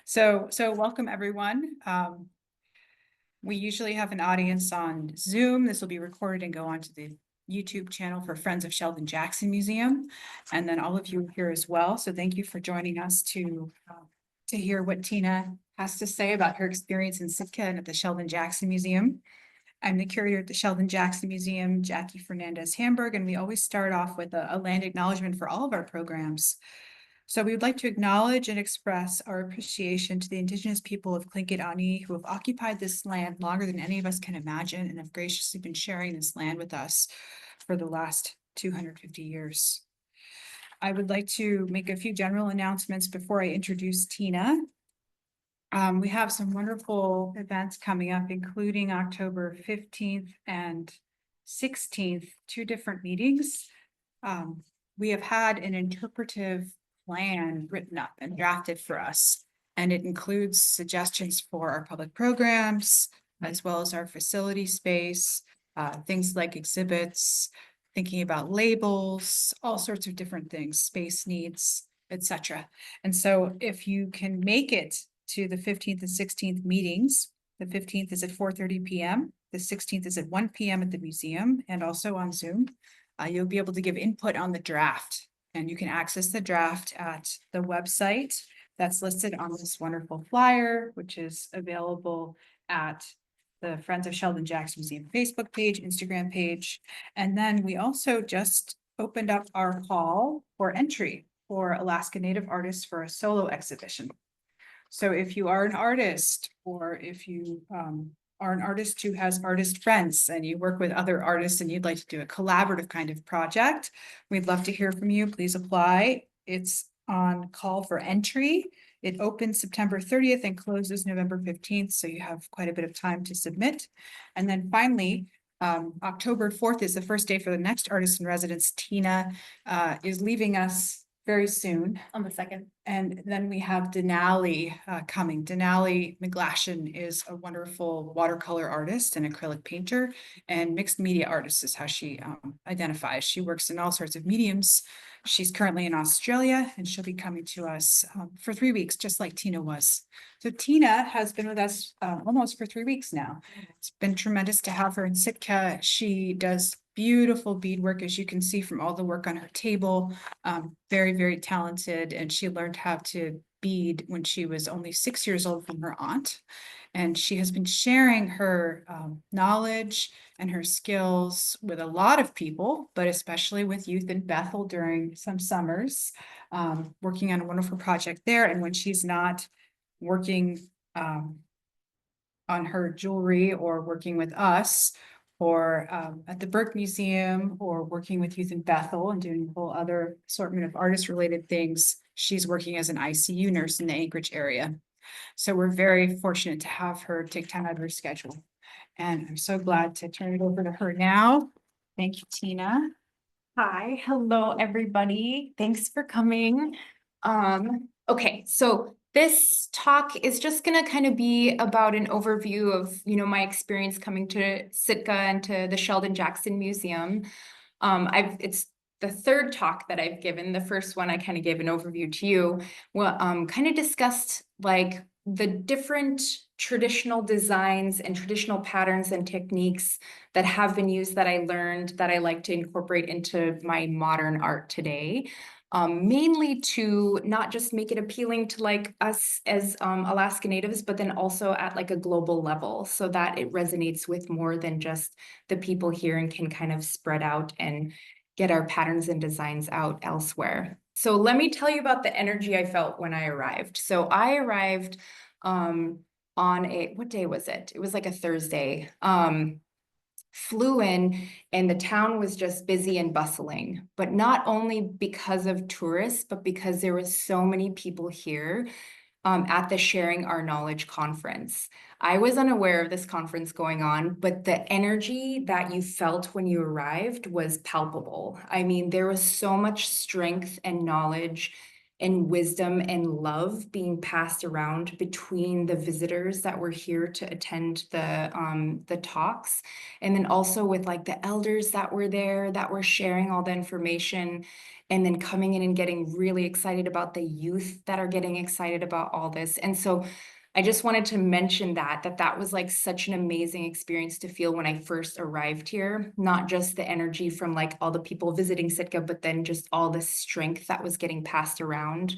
So welcome everyone. We usually have an audience on Zoom. This will be recorded and go onto the YouTube channel for Friends of Sheldon Jackson Museum. And then all of you here as well. So thank you for joining us to hear what Tina has to say about her experience in Sitka and at the Sheldon Jackson Museum. I'm the curator at the Sheldon Jackson Museum, Jackie Fernandez Hamburg, and we always start off with a land acknowledgement for all of our programs. So we would like to acknowledge and express our appreciation to the Indigenous people of Tlingit who have occupied this land longer than any of us can imagine and have graciously been sharing this land with us for the last 250 years. I would like to make a few general announcements before I introduce Tina. We have some wonderful events coming up, including October 15th and 16th, two different meetings. We have had an interpretive plan written up and drafted for us, and it includes suggestions for our public programs, as well as our facility space, things like exhibits, thinking about labels, all sorts of different things, space needs, etc. And so if you can make it to the 15th and 16th meetings, the 15th is at 4:30 p.m., the 16th is at 1 p.m. at the museum and also on Zoom. You'll be able to give input on the draft, and you can access the draft at the website that's listed on this wonderful flyer, which is available at the Friends of Sheldon Jackson Museum Facebook page, Instagram page. And then we also just opened up our call for entry for Alaska Native artists for a solo exhibition. So if you are an artist, or if you are an artist who has artist friends and you work with other artists and you'd like to do a collaborative kind of project, we'd love to hear from you. Please apply. It's on call for entry. It opens September 30th and closes November 15th, so you have quite a bit of time to submit. And then finally, October 4th is the first day for the next artist in residence. Tina is leaving us very soon. On the 2nd. And then we have Denali coming. Denali McGlashan is a wonderful watercolor artist and acrylic painter, and mixed media artist is how she identifies. She works in all sorts of mediums. She's currently in Australia, and she'll be coming to us for 3 weeks, just like Tina was. So Tina has been with us almost for 3 weeks now. It's been tremendous to have her in Sitka. She does beautiful beadwork, as you can see from all the work on her table. Very, very talented, and she learned how to bead when she was only 6 years old from her aunt. And she has been sharing her knowledge and her skills with a lot of people, but especially with youth in Bethel during some summers, working on a wonderful project there. And when she's not working on her jewelry or working with us, or at the Burke Museum, or working with Youth in Bethel and doing a whole other assortment of artist-related things, she's working as an ICU nurse in the Anchorage area. So we're very fortunate to have her take time out of her schedule. And I'm so glad to turn it over to her now. Thank you, Tina. Hi, hello, everybody. Thanks for coming. Okay, so this talk is just gonna kind of be about an overview of, my experience coming to Sitka and to the Sheldon Jackson Museum. It's the third talk that I've given. The first one I kind of gave an overview to you. Well, kind of discussed like the different traditional designs and traditional patterns and techniques that have been used that I learned that I like to incorporate into my modern art today. Mainly to not just make it appealing to like us as Alaska Natives, but then also at like a global level so that it resonates with more than just the people here and can kind of spread out and get our patterns and designs out elsewhere. So let me tell you about the energy I felt when I arrived. So I arrived on what day was it? It was like a Thursday. Flew in and the town was just busy and bustling, but not only because of tourists, but because there was so many people here at the Sharing Our Knowledge conference. I was unaware of this conference going on, but the energy that you felt when you arrived was palpable. I mean, there was so much strength and knowledge and wisdom and love being passed around between the visitors that were here to attend the talks. And then also with like the elders that were there that were sharing all the information, and then coming in and getting really excited about the youth that are getting excited about all this. And so I just wanted to mention that was like such an amazing experience to feel when I first arrived here, not just the energy from like all the people visiting Sitka, but then just all the strength that was getting passed around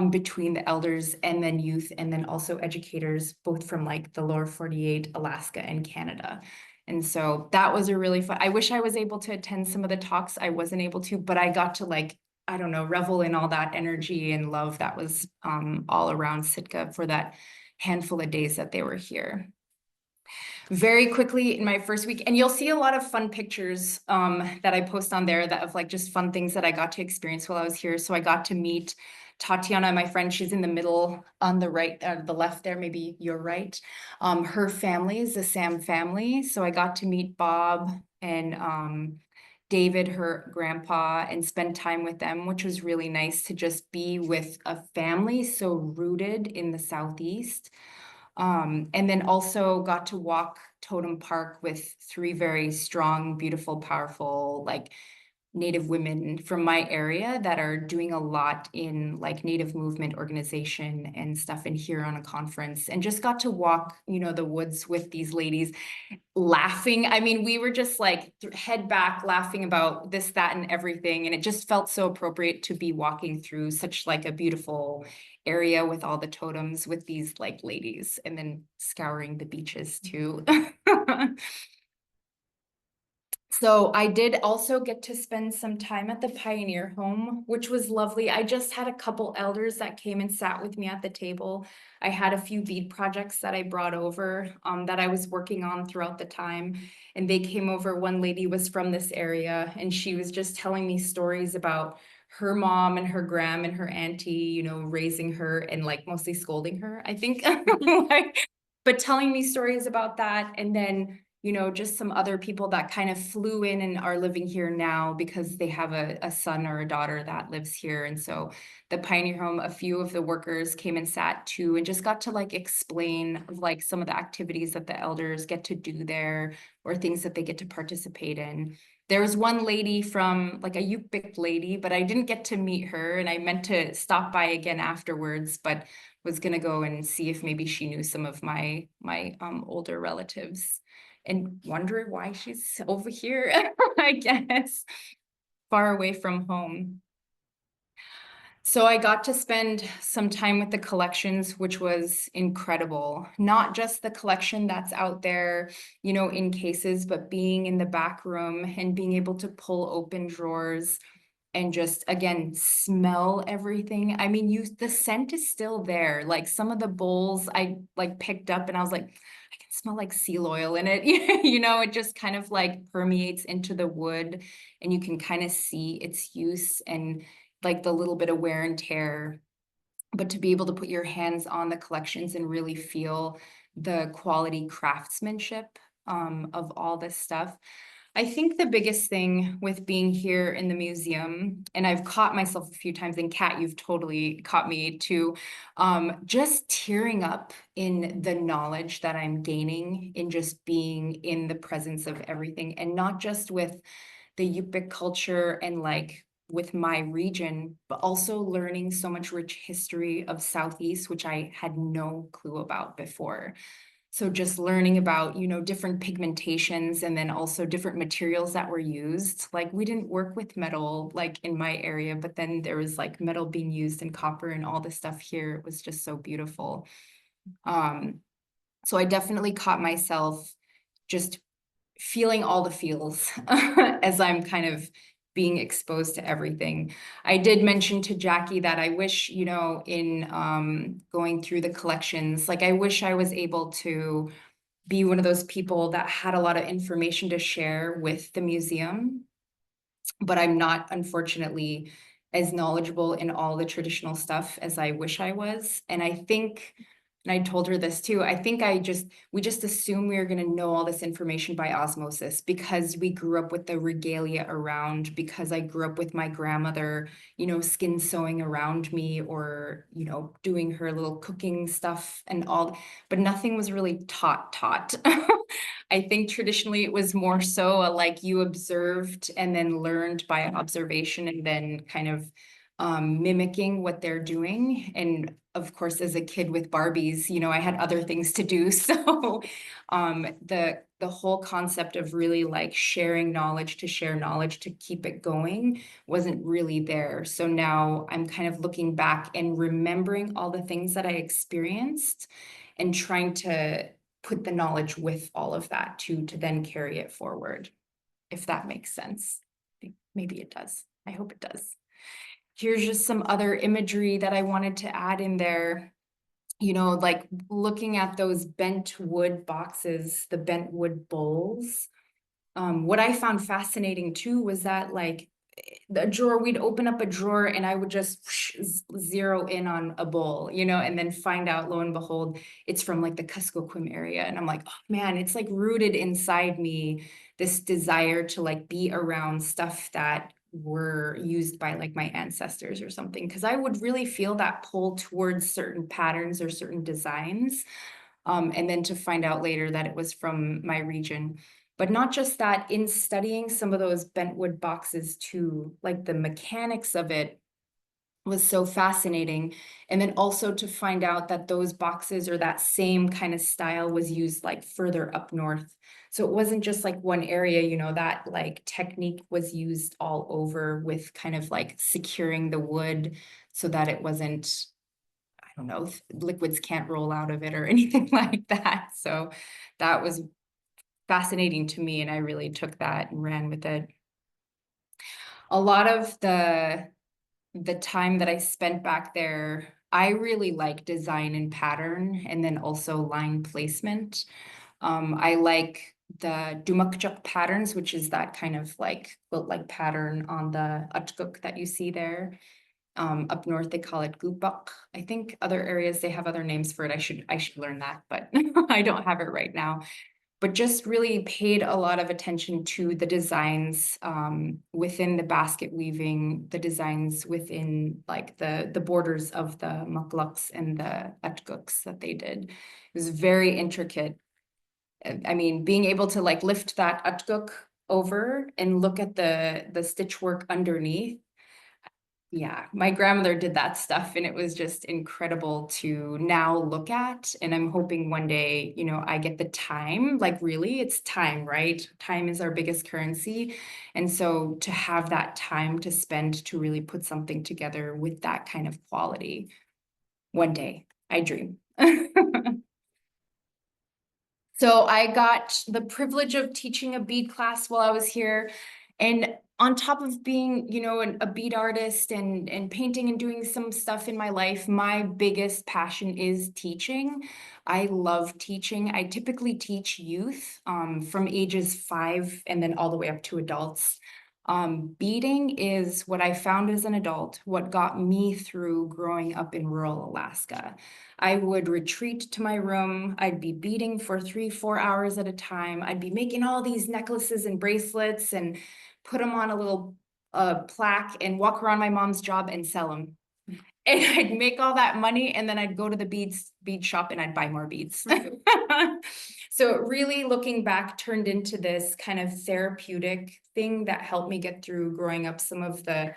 between the elders and then youth, and then also educators, both from like the lower 48, Alaska, and Canada. And so that was a really fun, I wish I was able to attend some of the talks. I wasn't able to, but I got to like, I don't know, revel in all that energy and love that was all around Sitka for that handful of days that they were here. Very quickly in my first week, and you'll see a lot of fun pictures that I post on there that of like just fun things that I got to experience while I was here. So I got to meet Tatiana, my friend. She's in the middle on the right, the left there, maybe your right. Her family is the Sam family. So I got to meet Bob and David, her grandpa, and spend time with them, which was really nice to just be with a family so rooted in the Southeast. And then also got to walk Totem Park with 3 very strong, beautiful, powerful, like Native women from my area that are doing a lot in like Native movement organization and stuff, and here on a conference, and just got to walk, the woods with these ladies, laughing. I mean, we were just like head back laughing about this, that, and everything. And it just felt so appropriate to be walking through such like a beautiful area with all the totems with these like ladies, and then scouring the beaches too. So I did also get to spend some time at the Pioneer Home, which was lovely. I just had a couple elders that came and sat with me at the table. I had a few bead projects that I brought over that I was working on throughout the time. And they came over. One lady was from this area, and she was just telling me stories about her mom and her gram and her auntie, raising her and like mostly scolding her, I think. But telling me stories about that. And then just some other people that kind of flew in and are living here now because they have a son or a daughter that lives here. And so the Pioneer Home, a few of the workers came and sat too, and just got to like explain like some of the activities that the elders get to do there, or things that they get to participate in. There was one lady from like a Yupik lady, but I didn't get to meet her, and I meant to stop by again afterwards, but was gonna go and see if maybe she knew some of my older relatives, and wonder why she's over here, I guess, far away from home. So I got to spend some time with the collections, which was incredible. Not just the collection that's out there, in cases, but being in the back room and being able to pull open drawers and just, again, smell everything. I mean, the scent is still there. Like some of the bowls I like picked up and I was like, I can smell like seal oil in it. It just kind of like permeates into the wood, and you can kind of see its use and like the little bit of wear and tear. But to be able to put your hands on the collections and really feel the quality craftsmanship of all this stuff. I think the biggest thing with being here in the museum, and I've caught myself a few times, and Kat, you've totally caught me too, just tearing up in the knowledge that I'm gaining in just being in the presence of everything, and not just with the Yupik culture and like with my region, but also learning so much rich history of Southeast, which I had no clue about before. So just learning about, different pigmentations, and then also different materials that were used. Like we didn't work with metal like in my area, but then there was like metal being used and copper and all this stuff here. It was just so beautiful. So I definitely caught myself just feeling all the feels as I'm kind of being exposed to everything. I did mention to Jackie that I wish, in going through the collections, like I wish I was able to be one of those people that had a lot of information to share with the museum, but I'm not, unfortunately, as knowledgeable in all the traditional stuff as I wish I was. And I think and I told her this too, I think we just assume we are going to know all this information by osmosis because we grew up with the regalia around, because I grew up with my grandmother, you know, skin sewing around me, or, you know, doing her little cooking stuff and all, but nothing was really taught. I think traditionally it was more so like you observed and then learned by observation and then kind of mimicking what they're doing. And of course, as a kid with Barbies, you know, I had other things to do. So the whole concept of really like sharing knowledge to share knowledge to keep it going wasn't really there. So now I'm kind of looking back and remembering all the things that I experienced and trying to put the knowledge with all of that to then carry it forward, if that makes sense. Maybe it does. I hope it does. Here's just some other imagery that I wanted to add in there. You know, like looking at those bent wood boxes, the bent wood bowls. What I found fascinating too was that like the drawer, we'd open up a drawer and I would just zero in on a bowl, you know, and then find out, lo and behold, it's from like the Kuskokwim area. And I'm like, oh man, it's like rooted inside me, this desire to like be around stuff that were used by like my ancestors or something. Cause I would really feel that pull towards certain patterns or certain designs. And then to find out later that it was from my region. But not just that, in studying some of those bentwood boxes too, like the mechanics of it was so fascinating. And then also to find out that those boxes or that same kind of style was used like further up north. So it wasn't just like one area, you know, that like technique was used all over with kind of like securing the wood so that it wasn't, I don't know, liquids can't roll out of it or anything like that. So that was fascinating to me, and I really took that and ran with it. A lot of the time that I spent back there, I really like design and pattern, and then also line placement. I like the Dumakchuk patterns, which is that kind of like quilt-like pattern on the Utguk that you see there. Up north, they call it Cupell'aq. I think other areas, they have other names for it. I should learn that, but I don't have it right now. But just really paid a lot of attention to the designs within the basket weaving, the designs within like the borders of the maklaks and the atguks that they did. It was very intricate. I mean, being able to like lift that atguk over and look at the stitch work underneath. Yeah, my grandmother did that stuff and it was just incredible to now look at. And I'm hoping one day, you know, I get the time, like really, it's time, right? Time is our biggest currency. And so to have that time to spend to really put something together with that kind of quality, one day, I dream. So I got the privilege of teaching a bead class while I was here. And on top of being, you know, a bead artist and painting and doing some stuff in my life, my biggest passion is teaching. I love teaching. I typically teach youth from ages 5 and then all the way up to adults. Beading is what I found as an adult, what got me through growing up in rural Alaska. I would retreat to my room. I'd be beading for 3-4 hours at a time. I'd be making all these necklaces and bracelets and put them on a little plaque and walk around my mom's job and sell them. And I'd make all that money and then I'd go to the bead shop and I'd buy more beads. So really looking back turned into this kind of therapeutic thing that helped me get through growing up some of the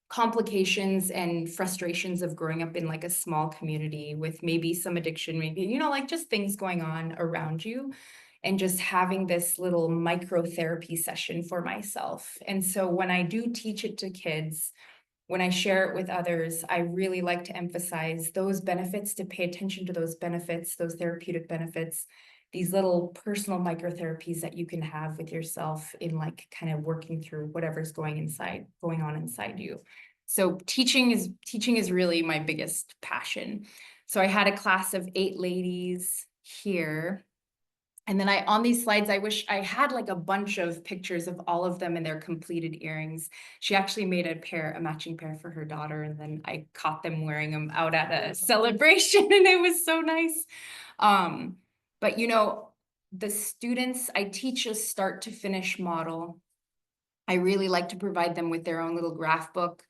complications and frustrations of growing up in like a small community with maybe some addiction, maybe, you know, like just things going on around you. And just having this little microtherapy session for myself. And so when I do teach it to kids, when I share it with others, I really like to emphasize those benefits, to pay attention to those benefits, those therapeutic benefits, these little personal microtherapies that you can have with yourself in like kind of working through whatever's going on inside you. So teaching is really my biggest passion. So I had a class of 8 ladies here. And then on these slides, I wish I had like a bunch of pictures of all of them and their completed earrings. She actually made a matching pair for her daughter, and then I caught them wearing them out at a celebration, and it was so nice. But you know, the students, I teach a start to finish model. I really like to provide them with their own little graph book.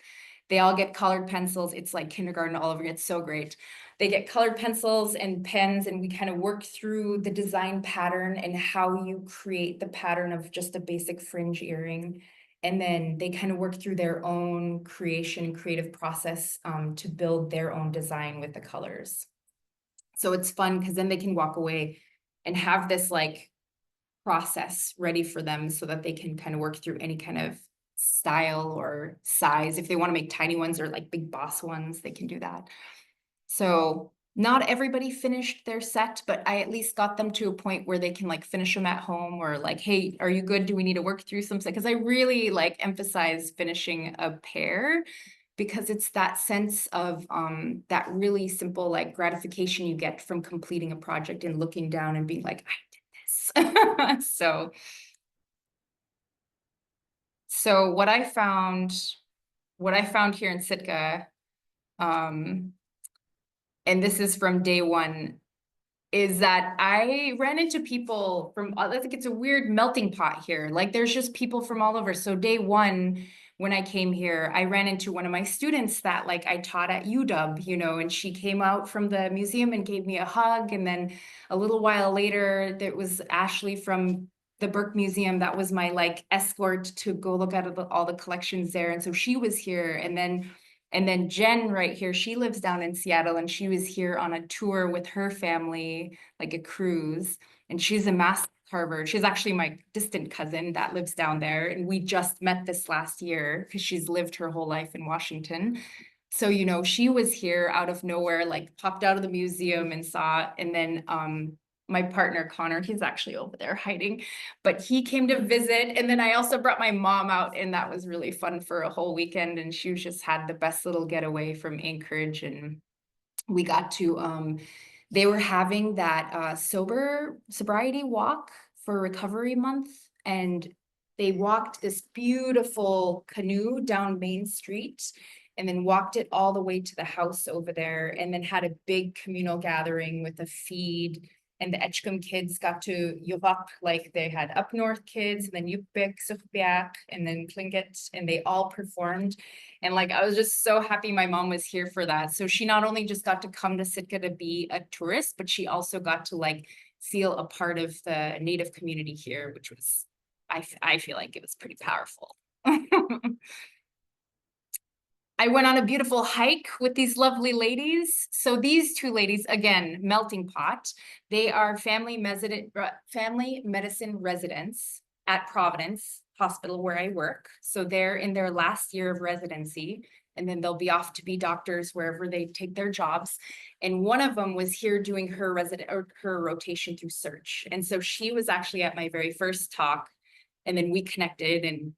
They all get colored pencils. It's like kindergarten all over. It's so great. They get colored pencils and pens, and we kind of work through the design pattern and how you create the pattern of just a basic fringe earring. And then they kind of work through their own creative process to build their own design with the colors. So it's fun because then they can walk away and have this like process ready for them so that they can kind of work through any kind of style or size. If they want to make tiny ones or like big boss ones, they can do that. So not everybody finished their set, but I at least got them to a point where they can like finish them at home, or like, hey, are you good? Do we need to work through something? Because I really like emphasize finishing a pair, because it's that sense of that really simple like gratification you get from completing a project and looking down and being like, I did this. So what I found here in Sitka, and this is from day one, is that I ran into people from, I think it's a weird melting pot here. Like there's just people from all over. So day one, when I came here, I ran into one of my students that like I taught at UW, you know, and she came out from the museum and gave me a hug. And then a little while later, there was Ashley from the Burke Museum. That was my like escort to go look at all the collections there. And so she was here. And then Jen right here, she lives down in Seattle, and she was here on a tour with her family, like a cruise, and she's a master carver. She's actually my distant cousin that lives down there, and we just met this last year because she's lived her whole life in Washington. So, you know, she was here out of nowhere, like popped out of the museum and saw, and then my partner Connor, he's actually over there hiding, but he came to visit. And then I also brought my mom out, and that was really fun for a whole weekend. And she just had the best little getaway from Anchorage. And we got to, they were having that sobriety walk for Recovery Month. And they walked this beautiful canoe down Main Street, and then walked it all the way to the house over there, and then had a big communal gathering with a feed. And the Etchcombe kids got to Yuvok, like they had up north kids, and then Yupik, Cupell'aq, and then Tlingit, and they all performed. And like, I was just so happy my mom was here for that. So she not only just got to come to Sitka to be a tourist, but she also got to like feel a part of the Native community here, which was, I feel like it was pretty powerful. I went on a beautiful hike with these lovely ladies. So these two ladies, again, melting pot, they are family medicine residents at Providence Hospital where I work. So they're in their last year of residency, and then they'll be off to be doctors wherever they take their jobs. And one of them was here doing her rotation through search. And so she was actually at my very first talk, and then we connected, and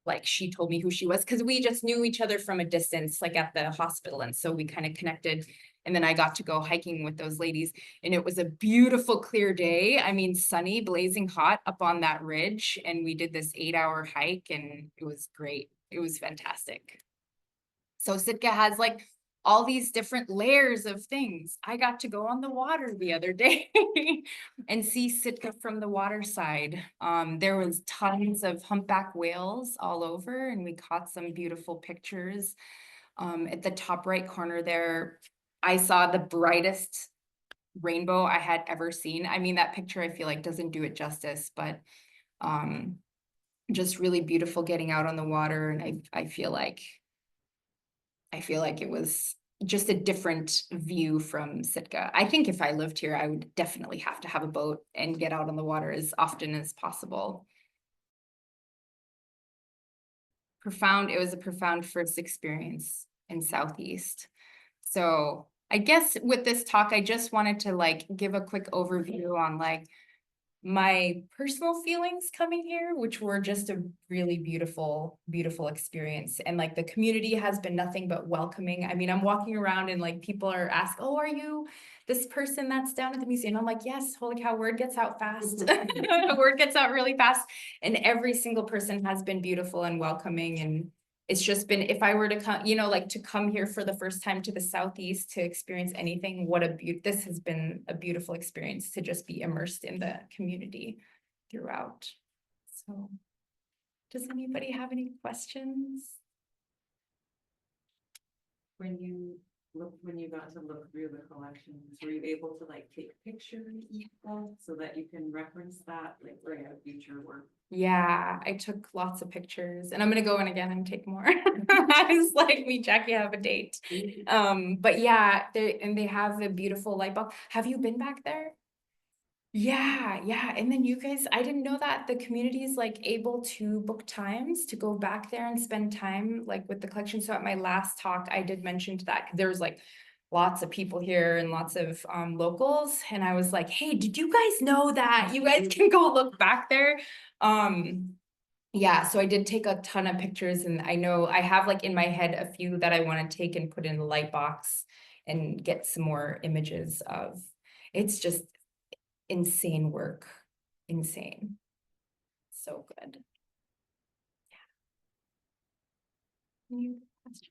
like she told me who she was because we just knew each other from a distance, like at the hospital. And so we kind of connected, and then I got to go hiking with those ladies, and it was a beautiful, clear day. I mean, sunny, blazing hot up on that ridge. And we did this 8-hour hike, and it was great. It was fantastic. So Sitka has like all these different layers of things. I got to go on the water the other day and see Sitka from the water side. There was tons of humpback whales all over, and we caught some beautiful pictures. At the top right corner there, I saw the brightest rainbow I had ever seen. I mean, that picture I feel like doesn't do it justice, but just really beautiful getting out on the water. And I feel like it was just a different view from Sitka. I think if I lived here, I would definitely have to have a boat and get out on the water as often as possible. It was a profound first experience in Southeast. So I guess with this talk, I just wanted to like give a quick overview on like my personal feelings coming here, which were just a really beautiful, beautiful experience. And like the community has been nothing but welcoming. I mean, I'm walking around and like people are asking, oh, are you this person that's down at the museum? I'm like, yes, holy cow, word gets out fast. Word gets out really fast. And every single person has been beautiful and welcoming. And it's just been, if I were to come, you know, like to come here for the first time to the Southeast to experience anything, this has been a beautiful experience to just be immersed in the community throughout. So, does anybody have any questions? When you got to look through the collections, were you able to like take pictures so that you can reference that like for your future work? Yeah, I took lots of pictures and I'm gonna go in again and take more. It's like me, Jackie, have a date. But yeah, they have a beautiful light bulb. Have you been back there? Yeah, yeah. And then you guys, I didn't know that the community is like able to book times to go back there and spend time like with the collection. So at my last talk, I did mention to that there was like lots of people here and lots of locals. And I was like, hey, did you guys know that you guys can go look back there? Yeah, so I did take a ton of pictures and I know I have like in my head a few that I want to take and put in the light box and get some more images of. It's just insane work, insane. So good. Yeah. Any questions?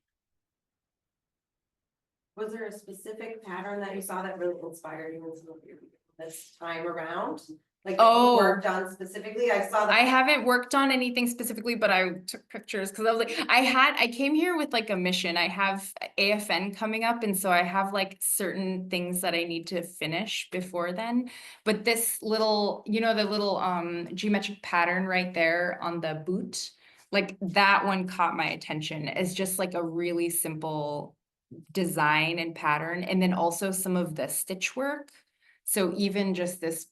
Was there a specific pattern that you saw that really inspired you in some of your this time around? Like that you worked on specifically? I saw that. I haven't worked on anything specifically, but I took pictures because I was like, I came here with like a mission. I have AFN coming up, and so I have like certain things that I need to finish before then. But this little, you know, the little geometric pattern right there on the boot, like that one caught my attention as just like a really simple design and pattern, and then also some of the stitch work. So even just this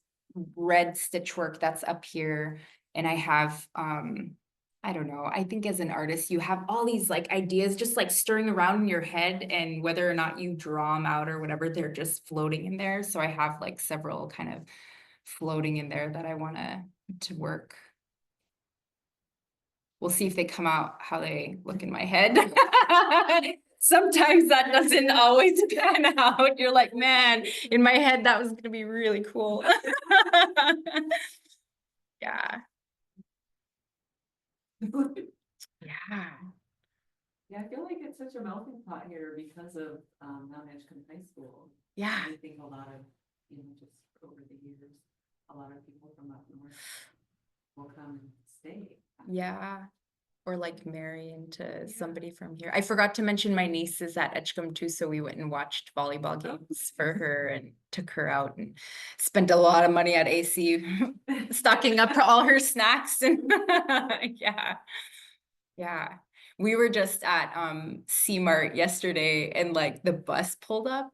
red stitch work that's up here, and I have I don't know, I think as an artist you have all these like ideas just like stirring around in your head, and whether or not you draw them out or whatever, they're just floating in there. So I have like several kind of floating in there that I want to work. We'll see if they come out how they look in my head. Sometimes that doesn't always pan out. You're like, man, in my head, that was gonna be really cool. Yeah. Yeah. Yeah, I feel like it's such a melting pot here because of Mount Edgecombe High School. Yeah. I think a lot of, you know, just over the years, a lot of people from up north will come and stay. Yeah. Or like marry into somebody from here. I forgot to mention my niece is at Edgecombe too, so we went and watched volleyball games for her and took her out and spent a lot of money at AC stocking up all her snacks and yeah. Yeah. We were just at C-Mart yesterday and like the bus pulled up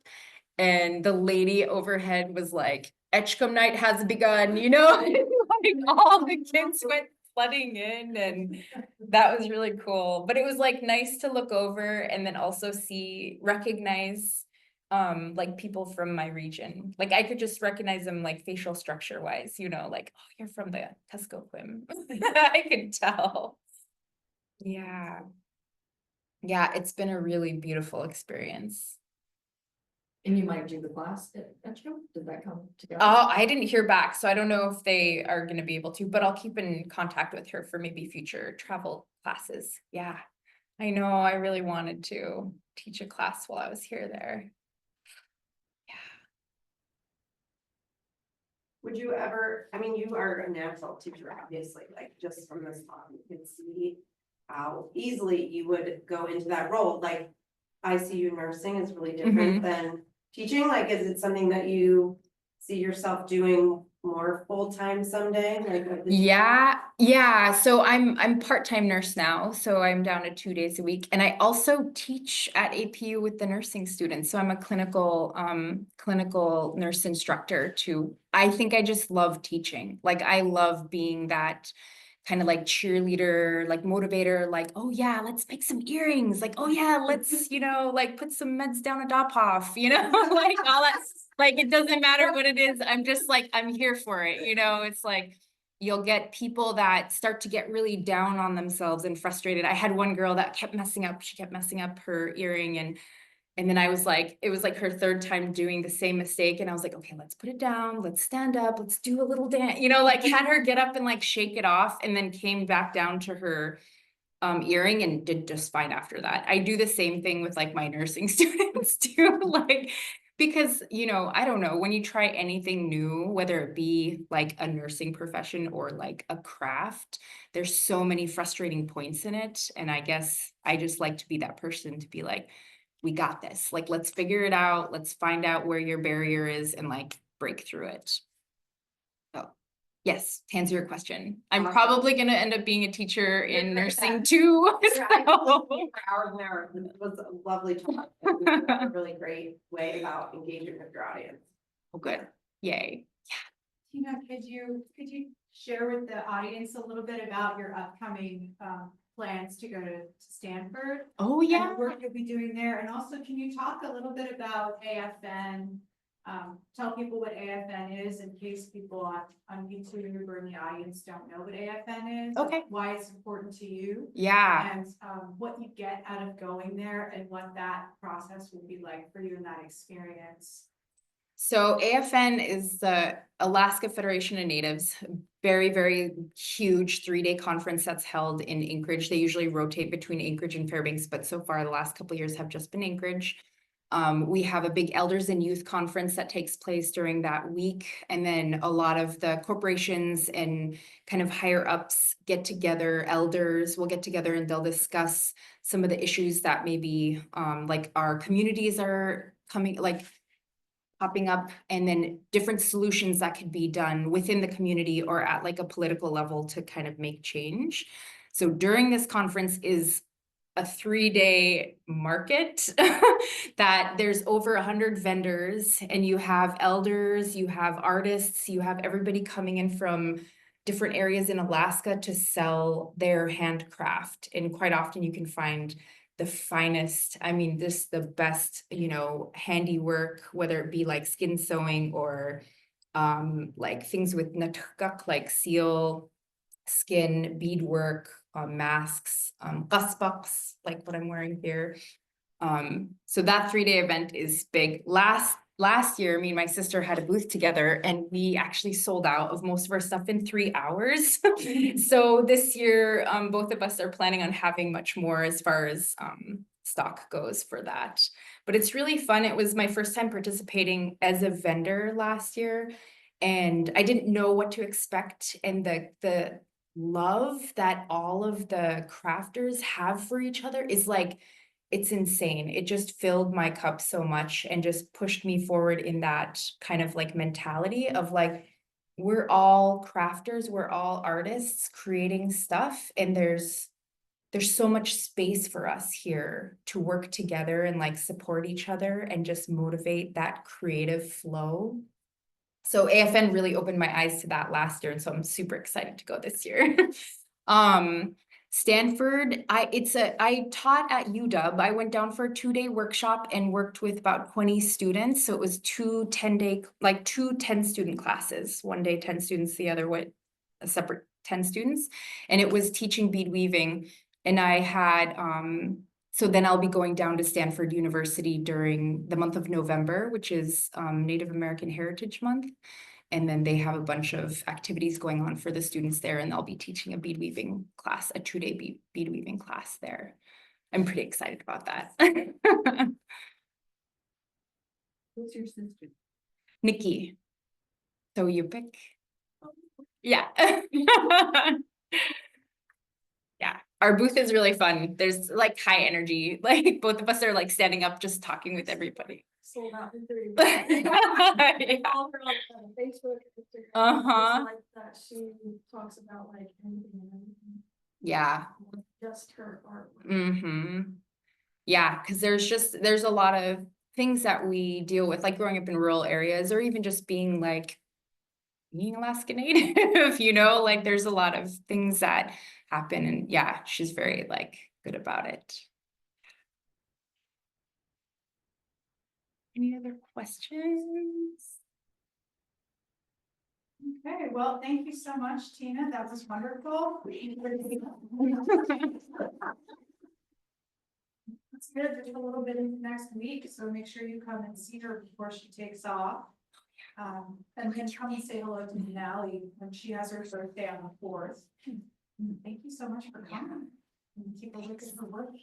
and the lady overhead was like, Edgecombe night has begun, you know? Like all the kids went flooding in, and that was really cool. But it was like nice to look over and then also recognize like people from my region. Like I could just recognize them like facial structure wise, you know, like, oh, you're from the Kuskokwim. I could tell. Yeah. Yeah, it's been a really beautiful experience. And you might do the class at Edgecombe? Did that come together? Oh, I didn't hear back, so I don't know if they are gonna be able to, but I'll keep in contact with her for maybe future travel classes. Yeah. I know, I really wanted to teach a class while I was there. Yeah. Would you ever, I mean, you are a natural teacher, obviously, like just from this talk, you can see how easily you would go into that role. Like ICU nursing is really different than teaching. Like, is it something that you see yourself doing more full-time someday? Like Yeah. So I'm part-time nurse now, so I'm down to 2 days a week, and I also teach at APU with the nursing students. So I'm a clinical nurse instructor too. I think I just love teaching. Like I love being that kind of like cheerleader, like motivator, like, oh yeah, let's make some earrings. Like, oh yeah, let's, you know, like put some meds down a Dophoff, you know, like all that. Like, it doesn't matter what it is. I'm just like, I'm here for it. You know, it's like, you'll get people that start to get really down on themselves and frustrated. I had one girl that kept messing up. She kept messing up her earring, and then I was like, it was like her third time doing the same mistake. And I was like, okay, let's put it down. Let's stand up. Let's do a little dance, you know, like had her get up and like shake it off, and then came back down to her earring and did just fine after that. I do the same thing with like my nursing students too, like, because, you know, I don't know, when you try anything new, whether it be like a nursing profession or like a craft, there's so many frustrating points in it. And I guess I just like to be that person to be like, we got this, like, let's figure it out. Let's find out where your barrier is and like break through it. So, yes, to answer your question, I'm probably gonna end up being a teacher in nursing too. For so- hours and hours, and it was a lovely talk. It was a really great way about engaging with your audience. Oh, good. Yay. Tina, could you share with the audience a little bit about your upcoming plans to go to Stanford? Oh, And yeah. the work you'll be doing there, and also can you talk a little bit about AFN? Tell people what AFN is in case people on YouTube or in the audience don't know what AFN is. Okay. Why it's important to you. Yeah. And what you get out of going there and what that process will be like for you in that experience. So AFN is the Alaska Federation of Natives, very, very huge 3-day conference that's held in Anchorage. They usually rotate between Anchorage and Fairbanks, but so far the last couple of years have just been Anchorage. We have a big elders and youth conference that takes place during that week. And then a lot of the corporations and kind of higher ups get together, elders will get together and they'll discuss some of the issues that maybe like our communities are coming, like popping up, and then different solutions that could be done within the community or at like a political level to kind of make change. So during this conference is a 3-day market that there's over 100 vendors, and you have elders, you have artists, you have everybody coming in from different areas in Alaska to sell their handcraft. And quite often you can find the finest, I mean, the best, you know, handiwork, whether it be like skin sewing or like things with Cupell'aq, like seal skin, beadwork, masks, qasbaqs, like what I'm wearing here. So that 3-day event is big. Last year, me and my sister had a booth together and we actually sold out of most of our stuff in 3 hours. So this year, both of us are planning on having much more as far as stock goes for that. But it's really fun. It was my first time participating as a vendor last year, and I didn't know what to expect. And the love that all of the crafters have for each other is like, it's insane. It just filled my cup so much and just pushed me forward in that kind of like mentality of like, we're all crafters, we're all artists creating stuff, and there's so much space for us here to work together and like support each other and just motivate that creative flow. So AFN really opened my eyes to that last year, and so I'm super excited to go this year. Stanford, I taught at UW. I went down for a 2-day workshop and worked with about 20 students. So it was two 10-student classes. One day 10 students, the other way a separate 10 students, and it was teaching bead weaving. And I had so then I'll be going down to Stanford University during the month of November, which is Native American Heritage Month. And then they have a bunch of activities going on for the students there, and I'll be teaching a bead weaving class, a 2-day bead weaving class there. I'm pretty excited about that. Who's your sister? Nikki. So you pick. Yeah. Yeah, our booth is really fun. There's like high energy, like both of us are like standing up, just talking with everybody. Sold out in 3 Yeah. All her on Facebook, Instagram. Uh-huh. Like that, she talks about like anything and everything, Yeah. just her artwork. Mm-hmm. Yeah, because there's a lot of things that we deal with, like growing up in rural areas, or even just being Alaska Native, you know, like there's a lot of things that happen, and yeah, she's very like good about it. Any other questions? Okay, well, thank you so much, Tina. That was wonderful. It's good, there's a little bit into next week, so make sure you come and see her before she takes off. And then come and say hello to Denali when she has her birthday on the 4th. Thank you so much for coming. And keep a look at her work.